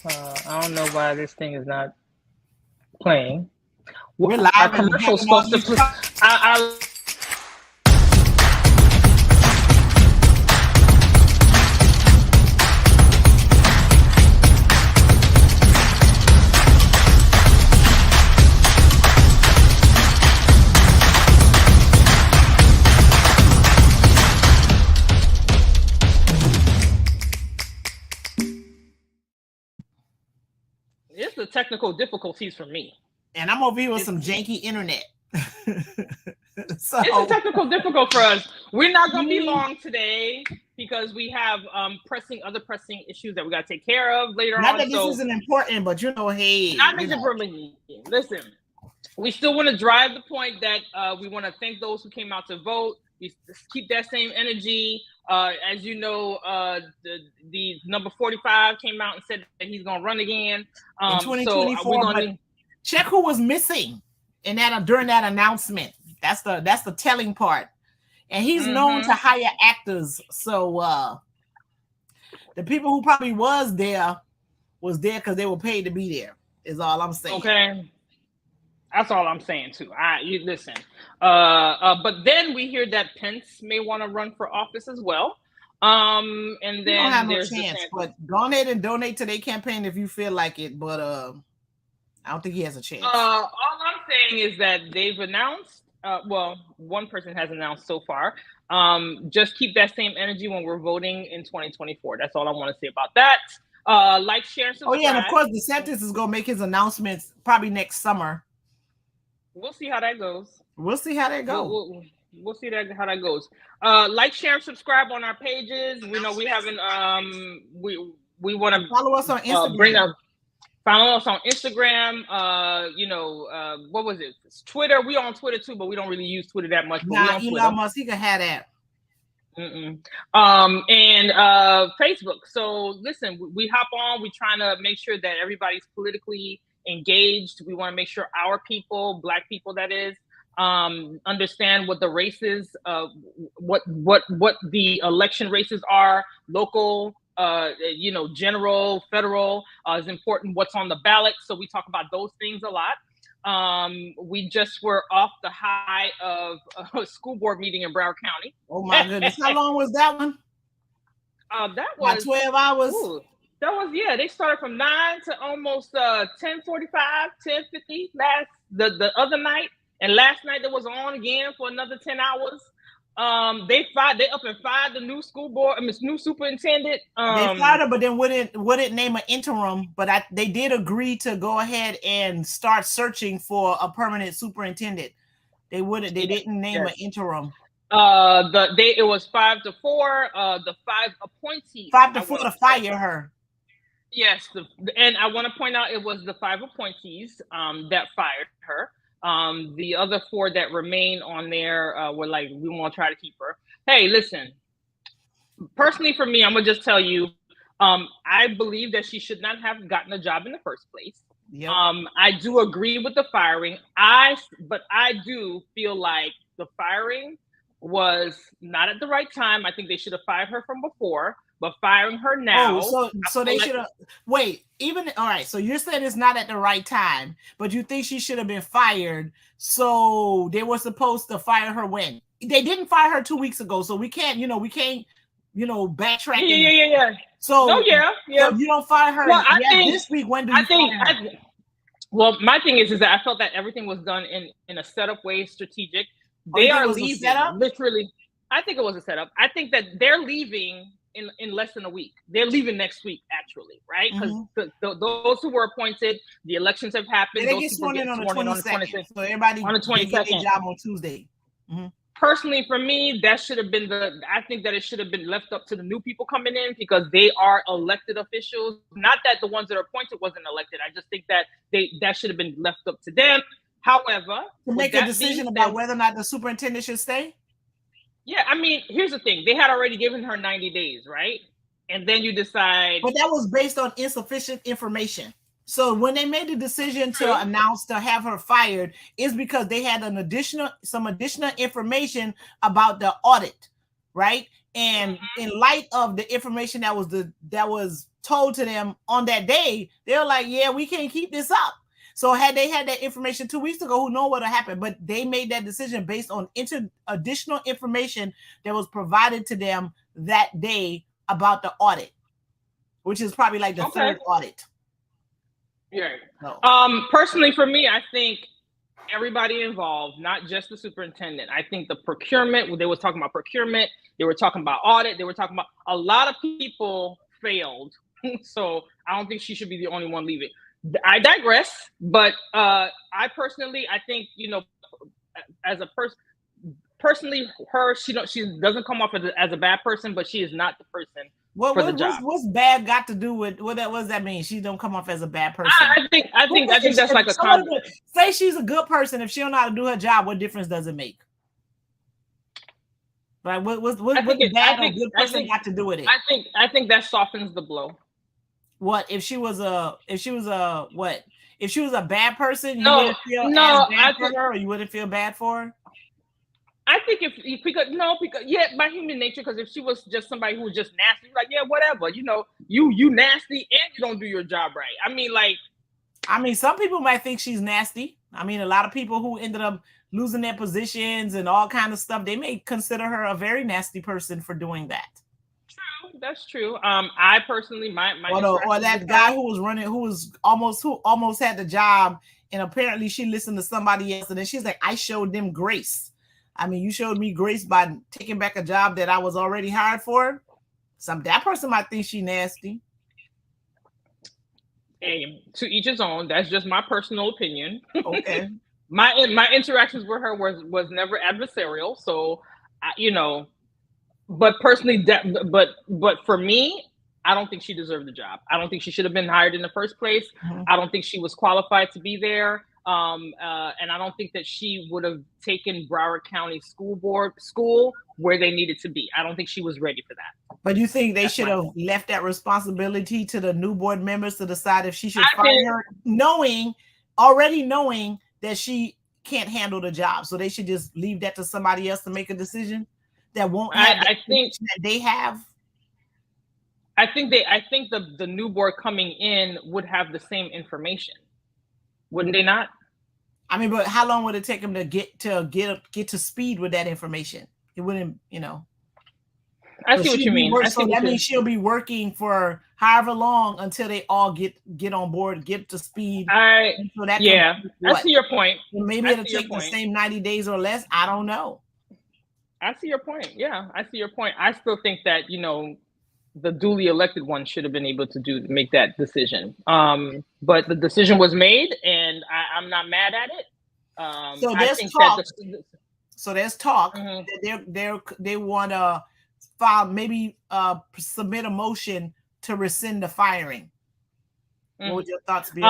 I don't know why this thing is not playing. We're Our live and commercial having all supposed to these. play. I It's the technical difficulties for me. And I'm over here with some janky internet. So it's a technical difficult for us. We're not going to be long today because we have other pressing issues that we got to take care of later not on. that this isn't important, but hey, not important. Listen, we still want to drive the point that we want to thank those who came out to vote. We keep that same energy. As you know, the number 45 came out and said that he's going to run again. In 2024, but check who was missing in that during that announcement. That's the telling part. And he's known to hire actors. So the people who probably was there because they were paid to be there, is all I'm saying. Okay. That's all I'm saying too. You listen. But then we hear that Pence may want to run for office as well. And then you don't have no chance, but go ahead and donate to their campaign if you feel like it. But I don't think he has a chance. All I'm saying is that they've announced. Well, one person has announced so far. Just keep that same energy when we're voting in 2024. That's all I want to say about that. Like, share, subscribe. Oh yeah, and of course DeSantis is gonna make his announcements probably next summer. We'll see how that goes. We'll see how that goes. We'll see how that goes. Like, share, subscribe on our pages. We know we haven't. We want to follow us on Instagram. Follow us on Instagram. What was it? It's Twitter. We on Twitter too, but we don't really use Twitter that much. Nah, Elon Musk, he can have that. And Facebook. So listen, we hop on. We're trying to make sure that everybody's politically engaged. We want to make sure our people, Black people, that is, understand what the races, what the election races are, local, general, federal, is important. What's on the ballot. So we talk about those things a lot. We just were off the high of a school board meeting in Broward County. Oh my goodness. How long was that one? That was 12 hours. Ooh, that was, they started from 9 to almost 10:45, 10:50 the other night. And last night it was on again for another 10 hours. They up and fired the new new superintendent. They fired her, but then wouldn't name an interim. But they did agree to go ahead and start searching for a permanent superintendent. They didn't name an interim. It was 5-4. The 5 appointees. 5-4 to fire her. Yes, and I want to point out it was the 5 appointees that fired her. The other 4 that remain on there were like, we want to try to keep her. Hey, listen, personally for me, I'm going to just tell you, I believe that she should not have gotten a job in the first place. Yep. I do agree with the firing. But I do feel like the firing was not at the right time. I think they should have fired her from before. But firing her now. So they should have. Wait, all right. So you're saying it's not at the right time, but you think she should have been fired. So they were supposed to fire her when? They didn't fire her 2 weeks ago. So we can't backtrack. Yeah. So So you don't fire her this week. When do you fire her? Well, my thing is that I felt that everything was done in a setup way, strategic. They are leaving. Literally, I think it was a setup. I think that they're leaving in less than a week. They're leaving next week, actually, right? Because those who were appointed, the elections have happened. They get sworn in on the 22nd. So everybody on the 22nd. Get their job on Tuesday. Mm-hmm. Personally, for me, that should have been I think that it should have been left up to the new people coming in because they are elected officials. Not that the ones that are appointed wasn't elected. I just think that that should have been left up to them. However, to make a decision about whether or not the superintendent should stay. Yeah, I mean, here's the thing. They had already given her 90 days, right? And then you decide. But that was based on insufficient information. So when they made the decision to announce to have her fired, is because they had some additional information about the audit, right? And in light of the information that was told to them on that day, they're like, yeah, we can't keep this up. So had they had that information 2 weeks ago, who knows what would have happened? But they made that decision based on additional information that was provided to them that day about the audit, which is probably like the third audit. Yeah. No. Personally, for me, I think everybody involved, not just the superintendent. I think the procurement, they were talking about procurement, they were talking about audit, they were talking about a lot of people failed. So I don't think she should be the only one leaving. I digress, but I think, you know, as a person, personally, she doesn't come off as a bad person, but she is not the person for the job. What's bad got to do with what does that mean? She don't come off as a bad person. I think that's like a comment. Say she's a good person. If she don't know how to do her job, what difference does it make? Right? What's bad or good person got to do with it? I think that softens the blow. What if she was a what? If she was a bad person, you wouldn't feel bad for her, or you wouldn't feel bad for her? I think because by human nature, because if she was just somebody who was just nasty, like, yeah, whatever, you know, you nasty and you don't do your job right. I mean, some people might think she's nasty. I mean, a lot of people who ended up losing their positions and all kind of stuff, they may consider her a very nasty person for doing that. True, that's true. I personally, my or that guy who almost had the job, and apparently she listened to somebody else, and then she's like, I showed them grace. I mean, you showed me grace by taking back a job that I was already hired for. That person might think she nasty. Hey, to each his own. That's just my personal opinion. Okay. my interactions with her was never adversarial. So, you know, but personally, but for me, I don't think she deserved the job. I don't think she should have been hired in the first place. Mm-hmm. I don't think she was qualified to be there. And I don't think that she would have taken Broward County School where they needed to be. I don't think she was ready for that. But you think they should have left that responsibility to the new board members to decide if she should fire her, already knowing that she can't handle the job? So they should just leave that to somebody else to make a decision that won't have I think that they have. I think the new board coming in would have the same information. Wouldn't they not? I mean, but how long would it take them to get to speed with that information? It wouldn't, you know. I see what you mean. So that means she'll be working for however long until they all get on board, get to speed. I see your point. Maybe it'll take the same 90 days or less. I don't know. I see your point. Yeah, I see your point. I still think that, you know, the duly elected one should have been able to make that decision. But the decision was made, and I'm not mad at it. So there's talk. There's talk that they want to file, maybe submit a motion to rescind the firing. What would your thoughts be?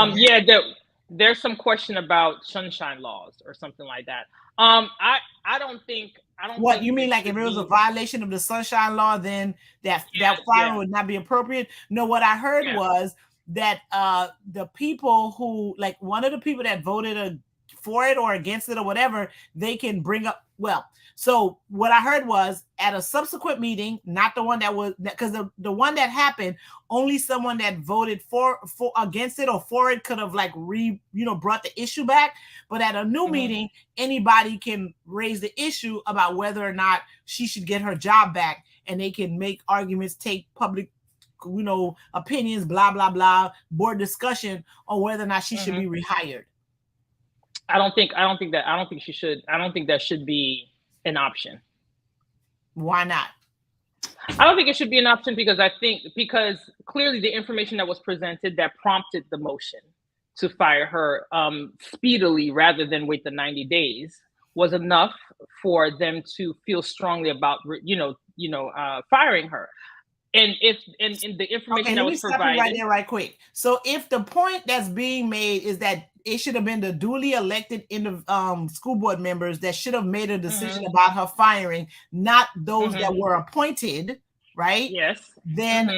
There's some question about sunshine laws or something like that. I don't think. What you mean, like if it was a violation of the sunshine law, then that firing would not be appropriate? No, what I heard was that the people who, like, one of the people that voted for it or against it or whatever, they can bring up. Well, so what I heard was at a subsequent meeting, not the one that was, because the one that happened, only someone that voted for against it or for it could have brought the issue back. But at a new meeting, anybody can raise the issue about whether or not she should get her job back, and they can make arguments, take public, opinions, blah blah blah, board discussion on whether or not she should be rehired. I don't think she should. I don't think that should be an option. Why not? I don't think it should be an option because clearly the information that was presented that prompted the motion to fire her speedily rather than wait the 90 days was enough for them to feel strongly about firing her. And if the information that was provided, right there, right quick. So if the point that's being made is that it should have been the duly elected school board members that should have made a decision about her firing, not those that were appointed, right? Yes. Then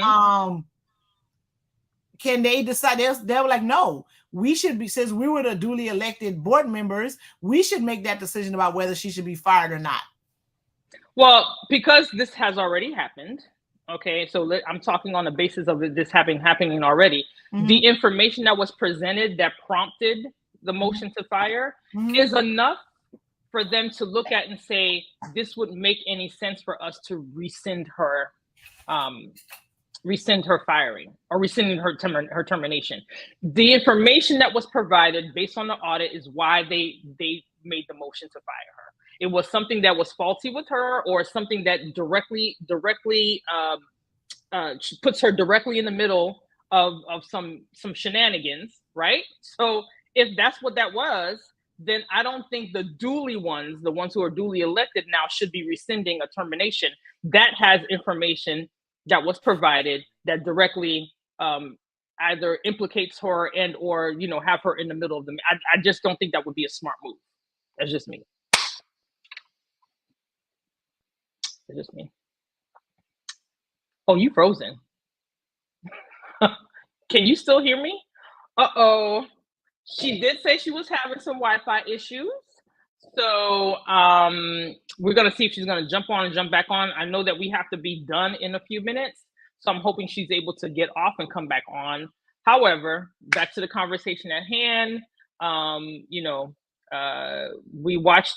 can they decide? They were like, no, we should be, since we were the duly elected board members, we should make that decision about whether she should be fired or not. Well, because this has already happened, Okay, so I'm talking on the basis of this happening already. The information that was presented that prompted the motion to fire is enough for them to look at and say, this would make any sense for us to rescind her firing or rescinding her termination. The information that was provided based on the audit is why they made the motion to fire her. It was something that was faulty with her, or something that directly puts her directly in the middle of some shenanigans, right? So if that's what that was, then I don't think the duly ones, the ones who are duly elected now, should be rescinding a termination that has information that was provided that directly either implicates her and or have her in the middle of them. I just don't think that would be a smart move. That's just me. It's just me. Oh, you frozen. Can you still hear me? Uh-oh. She did say she was having some Wi-Fi issues. So we're going to see if she's going to jump on and jump back on. I know that we have to be done in a few minutes. So I'm hoping she's able to get off and come back on. However, back to the conversation at hand.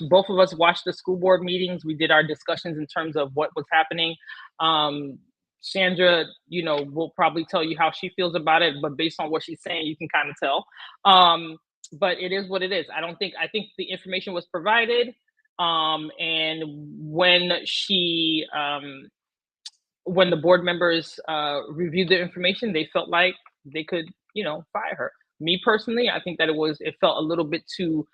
Both of us watched the school board meetings. We did our discussions in terms of what was happening. Sandra, will probably tell you how she feels about it, but based on what she's saying, you can kind of tell. But it is what it is. I think the information was provided. And when the board members reviewed the information, they felt like they could, fire her. Me personally, I think that it felt a little bit too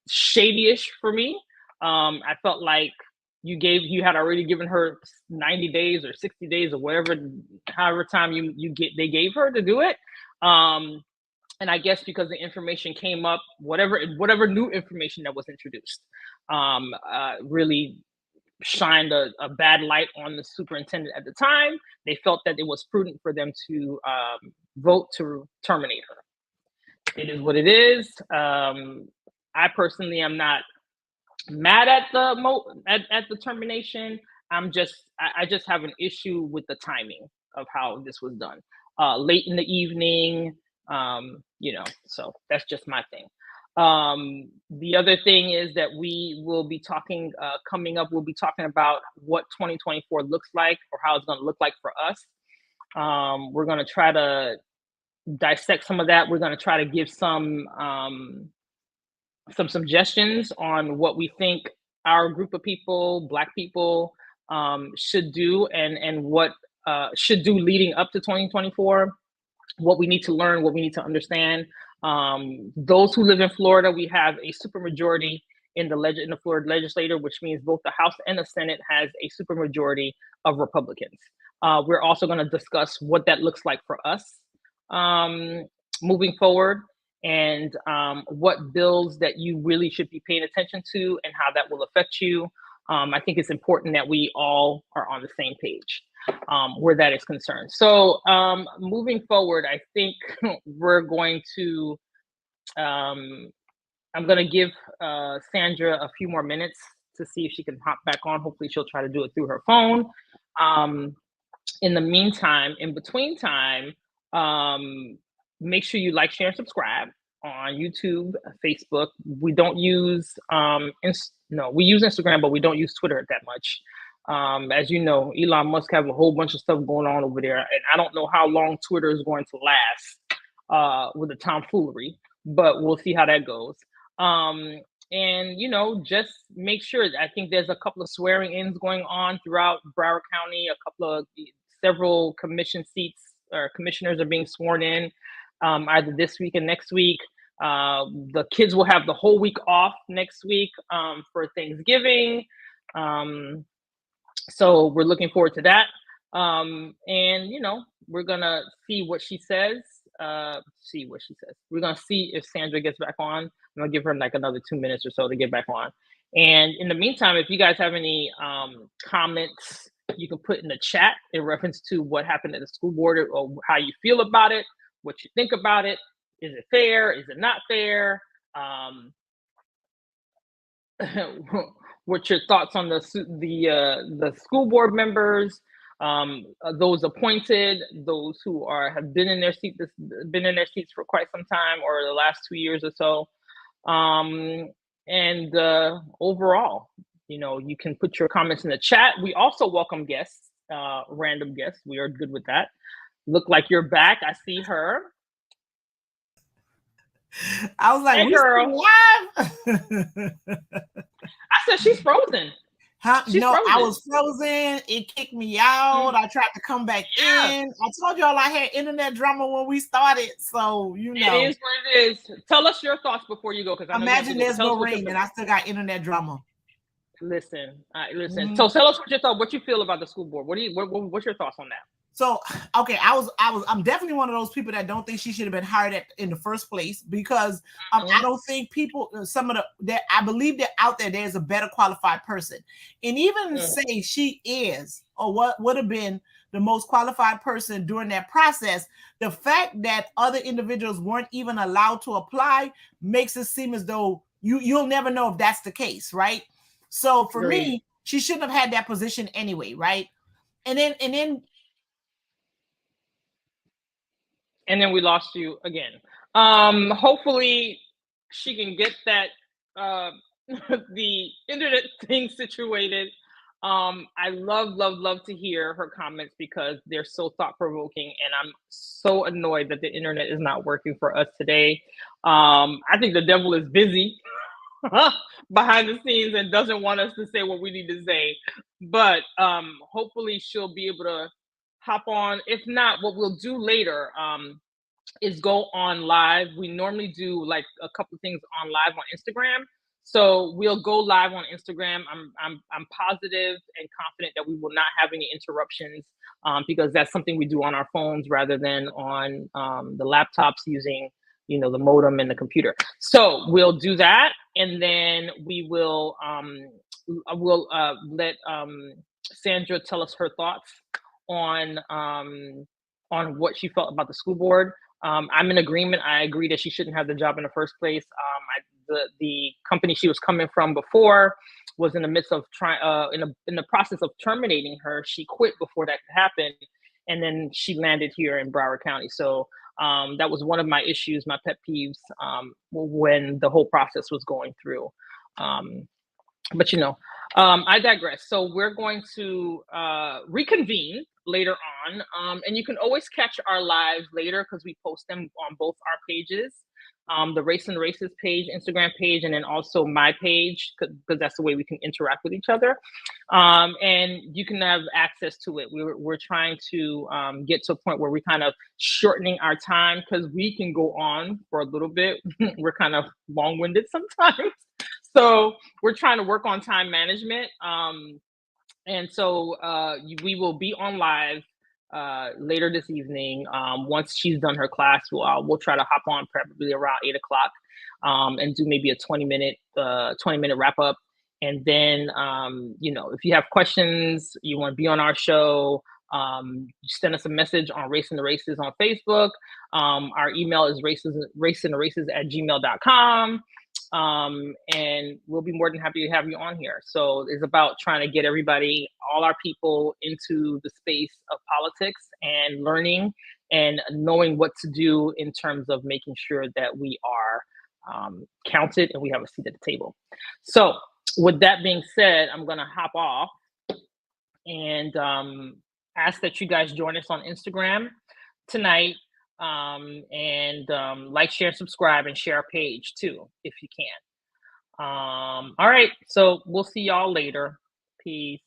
shady-ish for me. I felt like you had already given her 90 days or 60 days or however time they gave her to do it. And I guess because the information came up, whatever new information that was introduced, really shined a bad light on the superintendent at the time. They felt that it was prudent for them to vote to terminate her. It is what it is. I personally am not mad at the termination. I just have an issue with the timing of how this was done. Late in the evening, so that's just my thing. The other thing is that we will be talking coming up. We'll be talking about what 2024 looks like, or how it's going to look like for us. We're going to try to dissect some of that. We're going to try to give some suggestions on what we think our group of people, Black people, should do, and what should do leading up to 2024. What we need to learn, what we need to understand. Those who live in Florida, we have a supermajority in the Florida legislature, which means both the House and the Senate has a supermajority of Republicans. We're also going to discuss what that looks like for us moving forward, and what bills that you really should be paying attention to and how that will affect you. I think it's important that we all are on the same page where that is concerned. So moving forward, I think we're going to, I'm going to give Sandra a few more minutes to see if she can hop back on. Hopefully she'll try to do it through her phone. In the meantime, in between time, make sure you like, share, and subscribe on YouTube, Facebook. We don't use we use Instagram, but we don't use Twitter that much. As you know, Elon Musk have a whole bunch of stuff going on over there, and I don't know how long Twitter is going to last with the tomfoolery, but we'll see how that goes. And just make sure. I think there's a couple of swearing-ins going on throughout Broward County. Several commission seats or commissioners are being sworn in either this week and next week. The kids will have the whole week off next week for Thanksgiving. So we're looking forward to that. And we're gonna see what she says. We're gonna see if Sandra gets back on. I'm gonna give her like another 2 minutes or so to get back on. And in the meantime, if you guys have any comments, you can put in the chat in reference to what happened at the school board, or how you feel about it, what you think about it. Is it fair? Is it not fair? What's your thoughts on the school board members? those appointed, those who have been in their seats for quite some time, or the last 2 years or so. And overall, you can put your comments in the chat. We also welcome guests, random guests. We are good with that. Look like you're back. I see her. I was like, hey, girl. Live? I said she's frozen. Huh? No, frozen. I was frozen. It kicked me out. I tried to come back in. I told y'all I had internet drama when we started. So, It is what it is. Tell us your thoughts before you go. Because imagine there's no rain and I still got internet drama. Listen. So tell us what you thought. What you feel about the school board? What's your thoughts on that? So, okay, I'm definitely one of those people that don't think she should have been hired in the first place, because I don't think people, I believe that out there's a better qualified person. And even say she is, or what would have been the most qualified person during that process, the fact that other individuals weren't even allowed to apply makes it seem as though you'll never know if that's the case, right? So for me, she shouldn't have had that position anyway, right? And then we lost you again. Hopefully she can get that the internet thing situated. I love to hear her comments because they're so thought-provoking, and I'm so annoyed that the internet is not working for us today. I think the devil is busy behind the scenes and doesn't want us to say what we need to say. But hopefully she'll be able to hop on. If not, what we'll do later is go on live. We normally do like a couple things on live on Instagram. So we'll go live on Instagram. I'm positive and confident that we will not have any interruptions because that's something we do on our phones rather than on the laptops using the modem and the computer. So we'll do that, and then we will let Sandra tell us her thoughts on what she felt about the school board. I'm in agreement. I agree that she shouldn't have the job in the first place. The company she was coming from before was in the midst of in the process of terminating her. She quit before that could happen, and then she landed here in Broward County. So that was one of my issues, my pet peeves, when the whole process was going through. But I digress. So we're going to reconvene later on, and you can always catch our lives later because we post them on both our pages, the Race and Races page, Instagram page, and then also my page, because that's the way we can interact with each other, and you can have access to it. We're trying to get to a point where we're kind of shortening our time because we can go on for a little bit. We're kind of long-winded sometimes. So we're trying to work on time management. And so we will be on live later this evening. Once she's done her class, we'll try to hop on probably around 8 o'clock and do maybe a 20-minute wrap up. And then, if you have questions, you want to be on our show, send us a message on Race and the Races on Facebook. Our email is raceandtheraces@gmail.com. And we'll be more than happy to have you on here. So it's about trying to get all our people into the space of politics and learning and knowing what to do in terms of making sure that we are counted and we have a seat at the table. So with that being said, I'm going to hop off and ask that you guys join us on Instagram tonight. And like, share, subscribe, and share our page too, if you can. All right, so we'll see y'all later. Peace.